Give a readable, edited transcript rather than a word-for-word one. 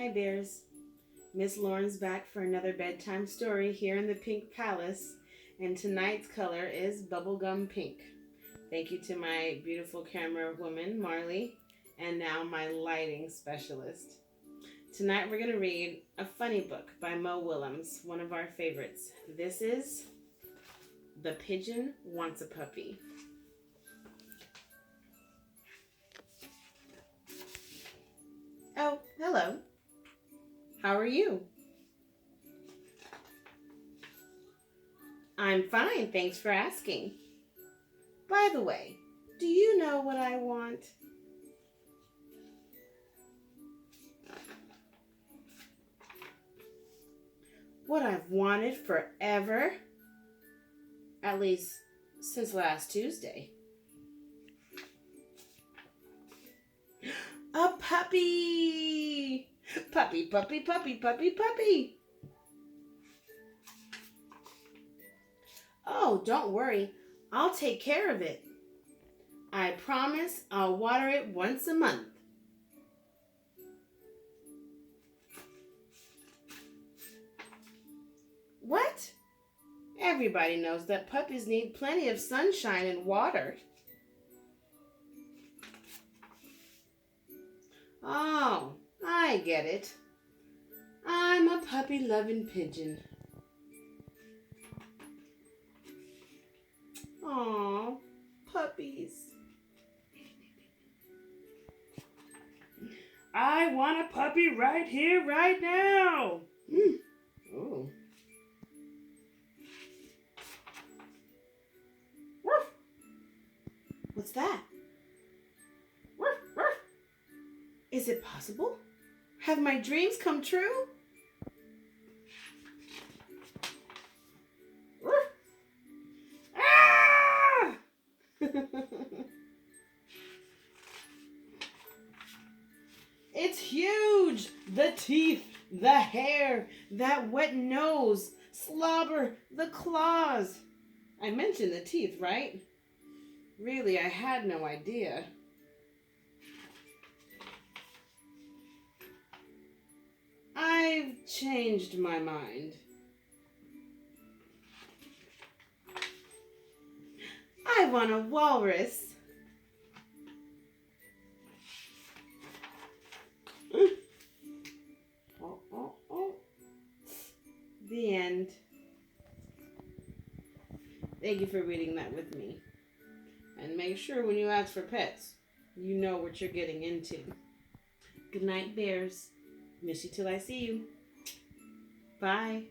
Hi bears. Miss Lauren's back for another bedtime story here in the Pink Palace, and tonight's color is bubblegum pink. Thank you to my beautiful camera woman, Marley, and now my lighting specialist. Tonight we're going to read a funny book by Mo Willems, one of our favorites. This is The Pigeon Wants a Puppy. Oh, hello. How are you? I'm fine, thanks for asking. By the way, do you know what I want? What I've wanted forever? At least since last Tuesday. A puppy! Puppy, puppy, puppy, puppy, puppy! Oh, don't worry. I'll take care of it. I promise I'll water it once a month. What? Everybody knows that puppies need plenty of sunshine and water. Oh, I get it. I'm a puppy-loving pigeon. Aw, puppies. I want a puppy right here, right now. Oh. Woof. What's that? Woof, woof. Is it possible? Have my dreams come true? Woof. Ah! It's huge! The teeth, the hair, that wet nose, slobber, the claws. I mentioned the teeth, right? Really, I had no idea. I've changed my mind. I want a walrus. Oh. The end. Thank you for reading that with me. And make sure when you ask for pets, you know what you're getting into. Good night, bears. Miss you till I see you. Bye.